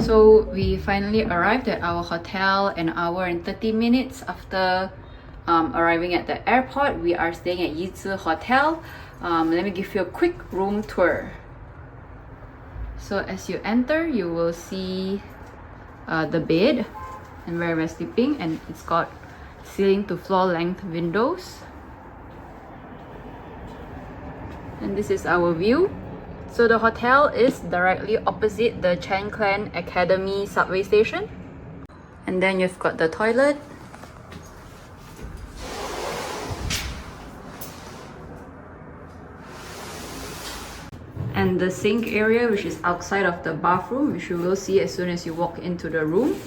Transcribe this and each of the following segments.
So we finally arrived at our hotel an hour and 30 minutes after arriving at the airport. We are staying at Yizhi Hotel. Let me give you a quick room tour. So as you enter, you will see the bed and where we're sleeping, and it's got ceiling to floor length windows. And this is our view. So the hotel is directly opposite the Chen Clan Academy subway station. And then you've got the toilet. And the sink area, which is outside of the bathroom, which you will see as soon as you walk into the room.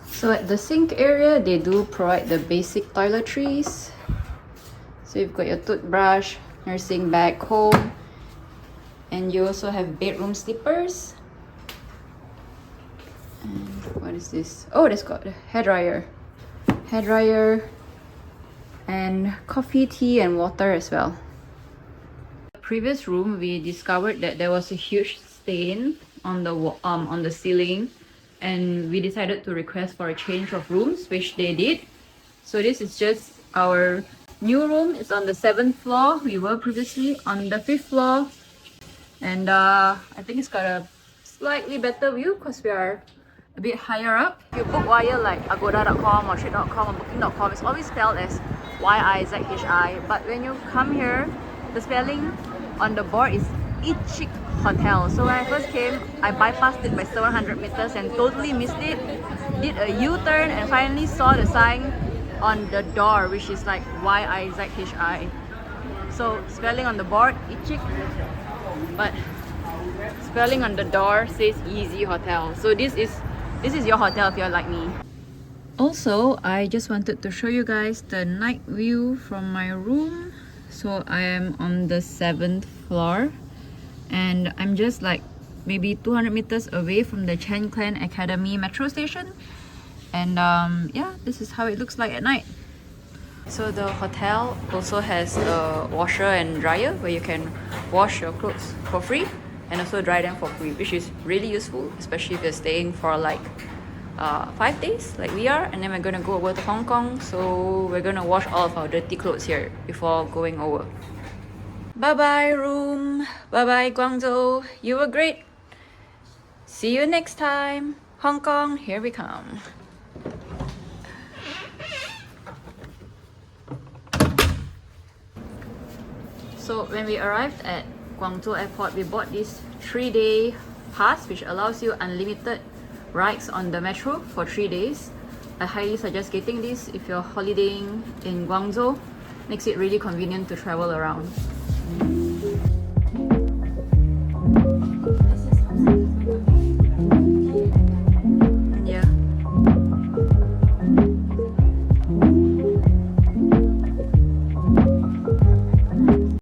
So at the sink area, they do provide the basic toiletries. So you've got your toothbrush, nursing bag, comb, and you also have bedroom slippers. And what is this? Oh, that's got a hairdryer. Hairdryer and coffee, tea, and water as well. Previous room, we discovered that there was a huge stain on the ceiling, and we decided to request for a change of rooms, which they did. So this is just our new room. It's on the 7th floor. We were previously on the 5th floor, and I think it's got a slightly better view because we are a bit higher up. If you book via like agoda.com or trip.com or booking.com, it's always spelled as Yizhi, but when you come here, the spelling on the board is Yizhi Hotel. So when I first came, I bypassed it by 700 meters and totally missed it. Did a U-turn and finally saw the sign on the door, which is like Yizhi. So spelling on the board, Yizhi, but spelling on the door says Yizhi Hotel. So this is your hotel if you're like me. Also, I just wanted to show you guys the night view from my room. So I am on the 7th floor, and I'm just like maybe 200 meters away from the Chen Clan Academy metro station. And yeah, this is how it looks like at night. So the hotel also has a washer and dryer where you can wash your clothes for free and also dry them for free, which is really useful, especially if you're staying for like 5 days like we are, and then we're gonna go over to Hong Kong, so we're gonna wash all of our dirty clothes here before going over. Bye bye room, bye bye Guangzhou, you were great. See you next time. Hong Kong, here we come. So when we arrived at Guangzhou airport, we bought this 3-day pass which allows you unlimited rides on the metro for 3 days. I highly suggest getting this if you're holidaying in Guangzhou. Makes it really convenient to travel around.